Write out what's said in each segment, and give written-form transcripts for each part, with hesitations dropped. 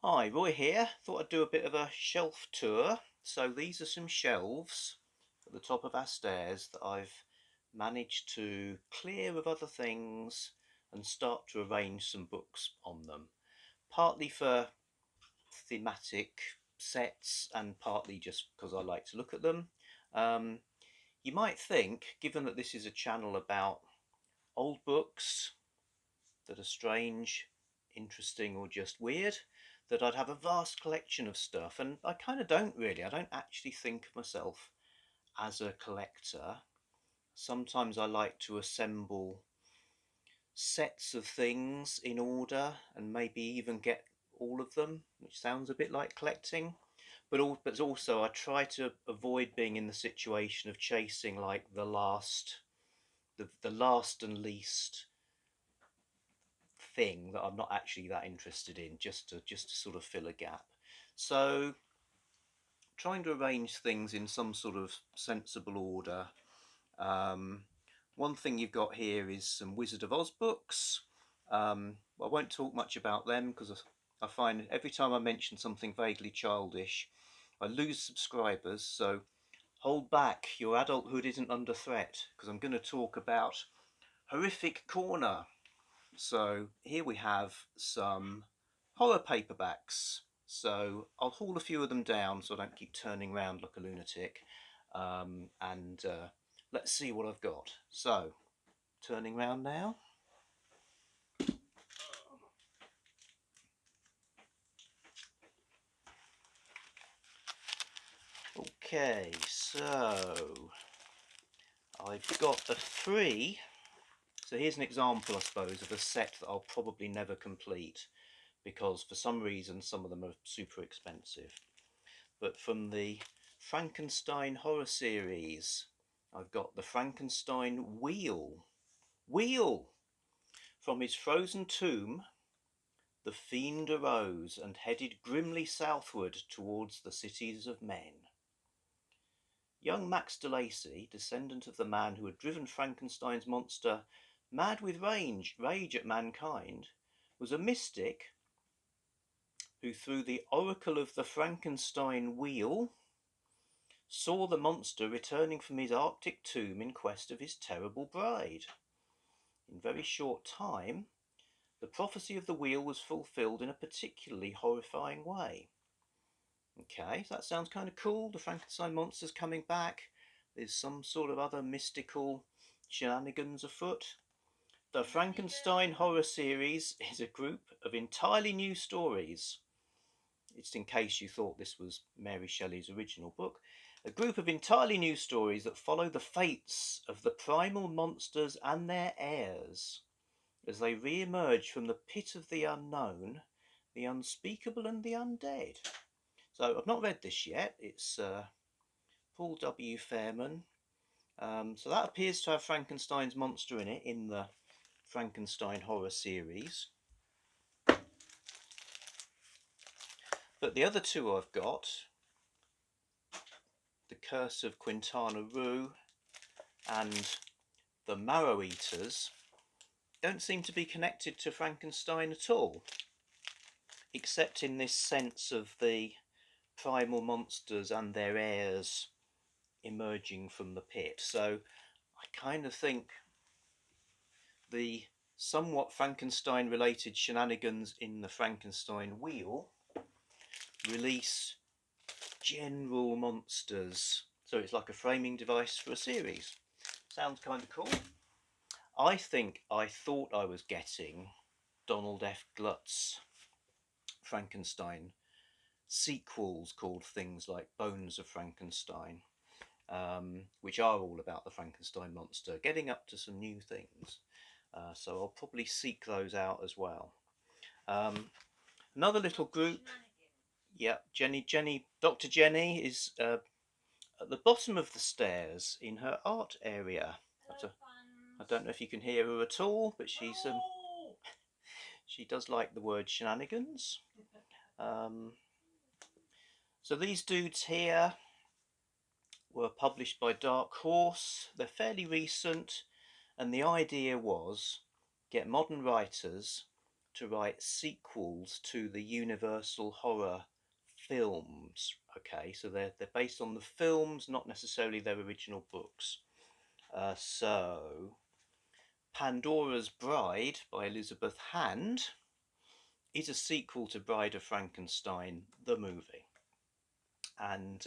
Hi, Roy here. Thought I'd do a bit of a shelf tour. So these are some shelves at the top of our stairs that I've managed to clear of other things and start to arrange some books on them. Partly for thematic sets and partly just because I like to look at them. Um, you might think, given that this is a channel about old books that are strange, interesting, or just weird, that I'd have a vast collection of stuff. And I kind of don't really. I don't actually think of myself as a collector. Sometimes I like to assemble sets of things in order and maybe even get all of them, which sounds a bit like collecting. But also I try to avoid being in the situation of chasing like the last and least thing that I'm not actually that interested in, just to sort of fill a gap. So trying to arrange things in some sort of sensible order. Um, One thing you've got here is some Wizard of Oz books. I won't talk much about them because I find every time I mention something vaguely childish, I lose subscribers. So hold back, your adulthood isn't under threat because I'm going to talk about Horrific Corner. So here we have some horror paperbacks. So I'll haul a few of them down so I don't keep turning around like a lunatic. And let's see what I've got. So turning round now. Okay, so I've got a three. So here's an example, I suppose, of a set that I'll probably never complete because for some reason some of them are super expensive. But from the Frankenstein horror series, I've got the Frankenstein wheel. Wheel! From his frozen tomb, the fiend arose and headed grimly southward towards the cities of men. Young Max de Lacy, descendant of the man who had driven Frankenstein's monster mad with rage at mankind, was a mystic who, through the oracle of the Frankenstein wheel, saw the monster returning from his Arctic tomb in quest of his terrible bride. In very short time, the prophecy of the wheel was fulfilled in a particularly horrifying way. Okay, so that sounds kind of cool. The Frankenstein monster's coming back. There's some sort of other mystical shenanigans afoot. The Frankenstein horror series is a group of entirely new stories. It's in case you thought this was Mary Shelley's original book. A group of entirely new stories that follow the fates of the primal monsters and their heirs as they re-emerge from the pit of the unknown, the unspeakable and the undead. So I've not read this yet. It's Paul W. Fairman. So that appears to have Frankenstein's monster in it in the Frankenstein horror series. But the other two I've got, The Curse of Quintana Roo and The Marrow Eaters, don't seem to be connected to Frankenstein at all, except in this sense of the primal monsters and their heirs emerging from the pit. So I kind of think the somewhat Frankenstein related shenanigans in the Frankenstein wheel release general monsters. So it's like a framing device for a series. Sounds kind of cool. I thought I was getting Donald F. Glutt's Frankenstein sequels called things like Bones of Frankenstein, which are all about the Frankenstein monster, getting up to some new things. So I'll probably seek those out as well. Another little group, yeah, Dr. Jenny is at the bottom of the stairs in her art area. I don't know if you can hear her at all, but she does like the word shenanigans. So these dudes here were published by Dark Horse. They're fairly recent, and the idea was get modern writers to write sequels to the Universal horror films. Okay, so they're based on the films, not necessarily their original books. So Pandora's Bride by Elizabeth Hand is a sequel to Bride of Frankenstein, the movie. And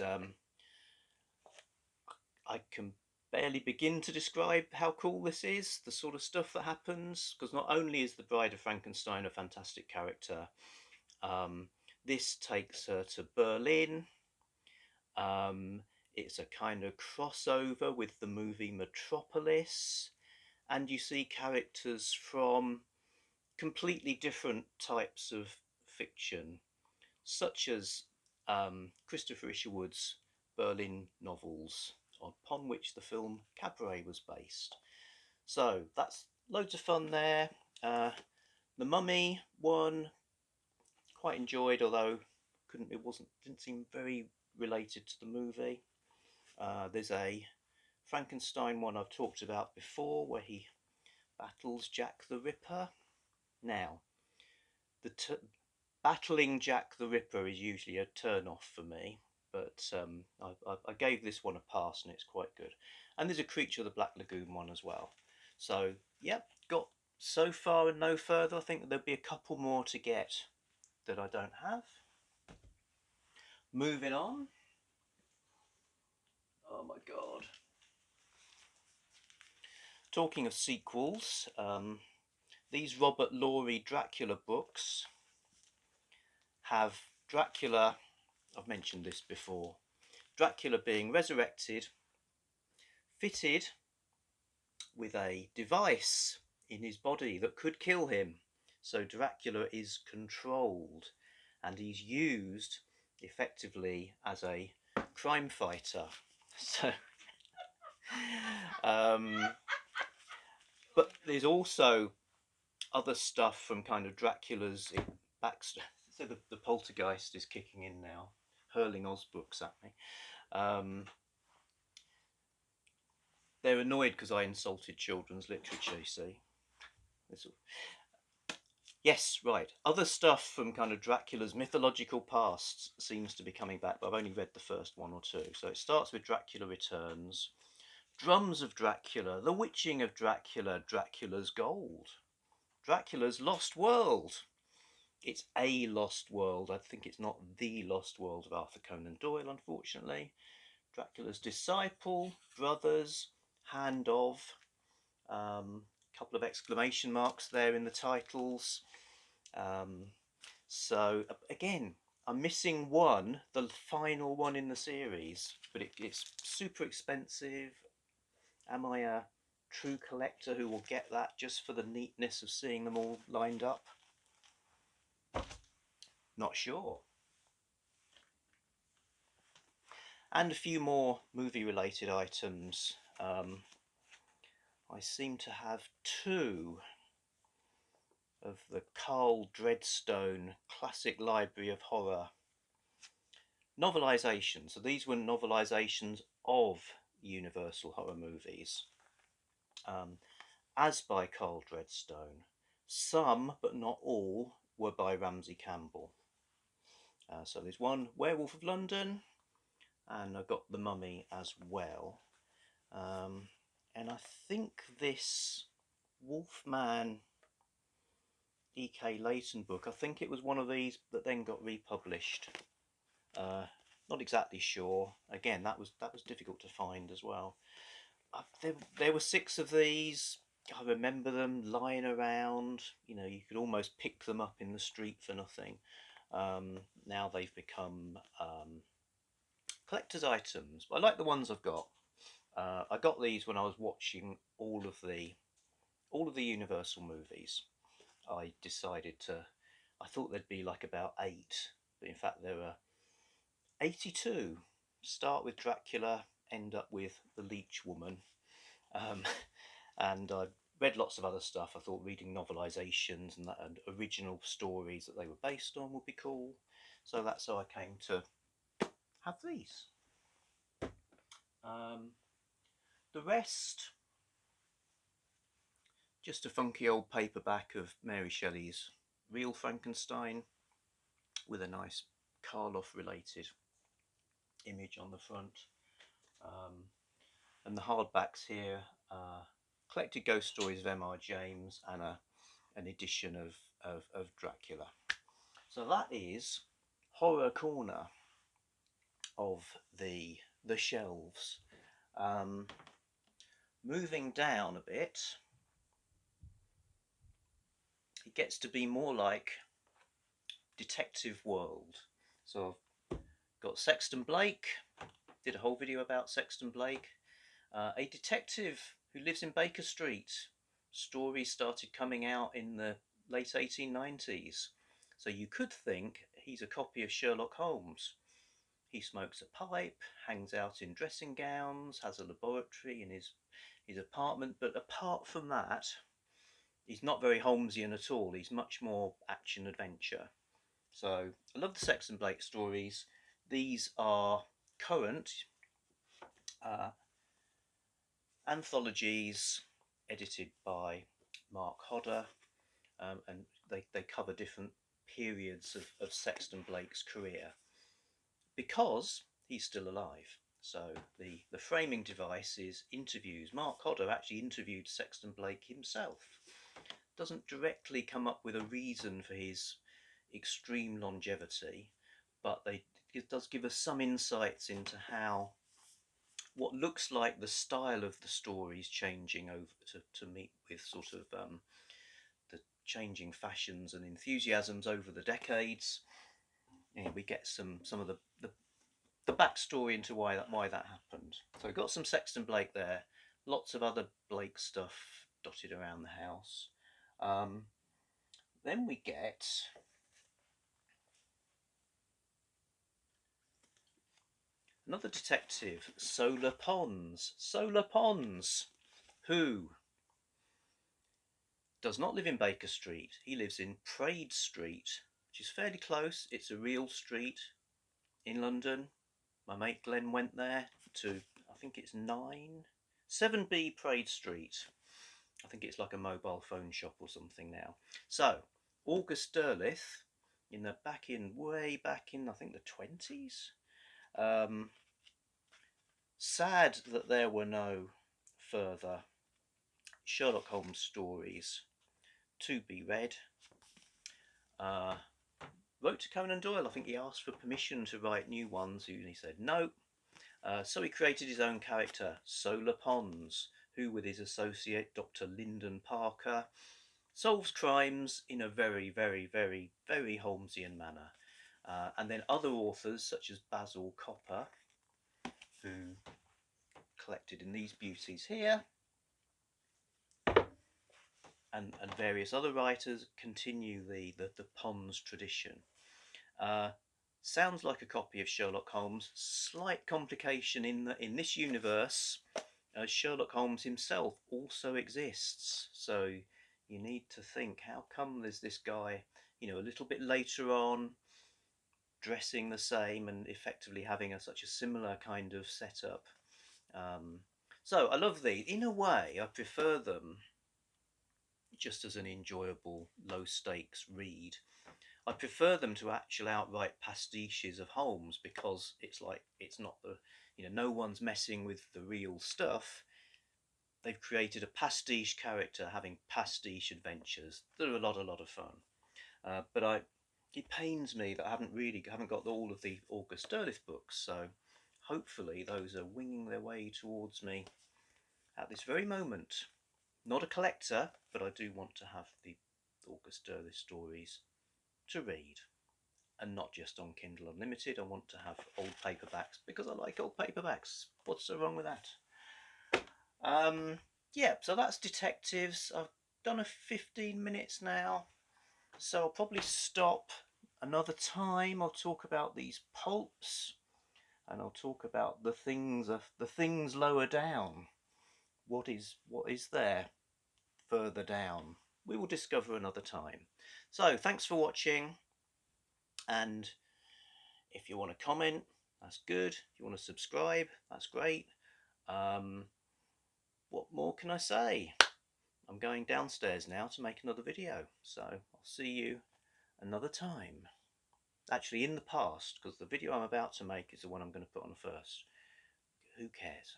I can barely begin to describe how cool this is, the sort of stuff that happens, because not only is the Bride of Frankenstein a fantastic character, this takes her to Berlin. It's a kind of crossover with the movie Metropolis, and you see characters from completely different types of fiction, such as Christopher Isherwood's Berlin novels, upon which the film Cabaret was based. So that's loads of fun there. The Mummy one, quite enjoyed, although didn't seem very related to the movie. There's a Frankenstein one I've talked about before, where he battles Jack the Ripper. Now, battling Jack the Ripper is usually a turn-off for me, but I gave this one a pass, and it's quite good. And there's a Creature of the Black Lagoon one as well. So, yep, got so far and no further. I think there'll be a couple more to get that I don't have. Moving on. Oh my god. Talking of sequels, these Robert Laurie Dracula books have Dracula, I've mentioned this before, Dracula being resurrected, fitted with a device in his body that could kill him. So Dracula is controlled, and he's used effectively as a crime fighter. So, but there's also other stuff from kind of Dracula's backstory. So the poltergeist is kicking in now, hurling Oz books at me. They're annoyed because I insulted children's literature, you see. Yes, right. Other stuff from kind of Dracula's mythological past seems to be coming back, but I've only read the first one or two. So it starts with Dracula Returns, Drums of Dracula, The Witching of Dracula, Dracula's Gold, Dracula's Lost World. It's a lost world. I think it's not the lost world of Arthur Conan Doyle, unfortunately. Dracula's Disciple, Brothers, Hand of, couple of exclamation marks there in the titles. So again, I'm missing one, the final one in the series, but it's super expensive. Am I a true collector who will get that just for the neatness of seeing them all lined up? Not sure. And a few more movie related items. I seem to have two of the Carl Dreadstone Classic Library of Horror novelisations. So these were novelisations of Universal horror movies, as by Carl Dreadstone. Some, but not all, were by Ramsey Campbell. So there's one, Werewolf of London, and I've got The Mummy as well. And I think this Wolfman E.K. Layton book, I think it was one of these that then got republished. Not exactly sure. Again, that was difficult to find as well. There were 6 of these. I remember them lying around. You know, you could almost pick them up in the street for nothing. Now they've become collector's items. But I like the ones I've got. I got these when I was watching all of the Universal movies. I thought there'd be like about 8, but in fact there were 82. Start with Dracula, end up with the Leech Woman. And I read lots of other stuff. I thought reading novelisations and original stories that they were based on would be cool. So that's how I came to have these. The rest, just a funky old paperback of Mary Shelley's real Frankenstein with a nice Karloff related image on the front. And the hardbacks here are collected ghost stories of M.R. James and an edition of Dracula. So that is Horror Corner of the shelves. Moving down a bit, it gets to be more like detective world. So I've got Sexton Blake, did a whole video about Sexton Blake, a detective who lives in Baker Street. Stories started coming out in the late 1890s. So you could think he's a copy of Sherlock Holmes. He smokes a pipe, hangs out in dressing gowns, has a laboratory in his apartment, but apart from that, he's not very Holmesian at all. He's much more action adventure. So I love the Sexton Blake stories. These are current anthologies edited by Mark Hodder, and they cover different periods of Sexton Blake's career because he's still alive. So the framing device is interviews. Mark Hodder actually interviewed Sexton Blake himself. Doesn't directly come up with a reason for his extreme longevity, but it does give us some insights into how what looks like the style of the stories changing over to meet with sort of the changing fashions and enthusiasms over the decades. And we get some of the backstory into why that happened. So we've got some Sexton Blake there, lots of other Blake stuff dotted around the house. Then we get another detective, Solar Pons. Solar Pons, who does not live in Baker Street. He lives in Praed Street, which is fairly close. It's a real street in London. My mate Glenn went there to, I think it's 7B Praed Street. I think it's like a mobile phone shop or something now. So, August Derleth, way back in, I think the 20s. Sad that there were no further Sherlock Holmes stories to be read. Wrote to Conan Doyle. I think he asked for permission to write new ones, and he said no. So he created his own character, Solar Pons, who, with his associate Dr. Lyndon Parker, solves crimes in a very, very, very, very Holmesian manner. And then other authors, such as Basil Copper, who collected in these beauties here, and various other writers continue the Pons tradition. Sounds like a copy of Sherlock Holmes. Slight complication in this universe, Sherlock Holmes himself also exists. So you need to think, how come there's this guy, a little bit later on, dressing the same and effectively having such a similar kind of setup. So I love these. In a way, I prefer them just as an enjoyable, low stakes read. I prefer them to actual outright pastiches of Holmes, because it's not no one's messing with the real stuff. They've created a pastiche character having pastiche adventures that are a lot of fun. But it pains me that I haven't got all of the August Derleth books, so hopefully those are winging their way towards me at this very moment. Not a collector, but I do want to have the August Derleth stories to read, and not just on Kindle Unlimited. I want to have old paperbacks because I like old paperbacks. What's so wrong with that? Yeah, so that's detectives. I've done a 15 minutes now, so I'll probably stop another time. I'll talk about these pulps, and I'll talk about the things lower down. What is there further down? We will discover another time. So thanks for watching, and if you want to comment, that's good. If you want to subscribe, that's great. What more can I say? I'm going downstairs now to make another video, so I'll see you another time. Actually, in the past, because the video I'm about to make is the one I'm going to put on first. Who cares?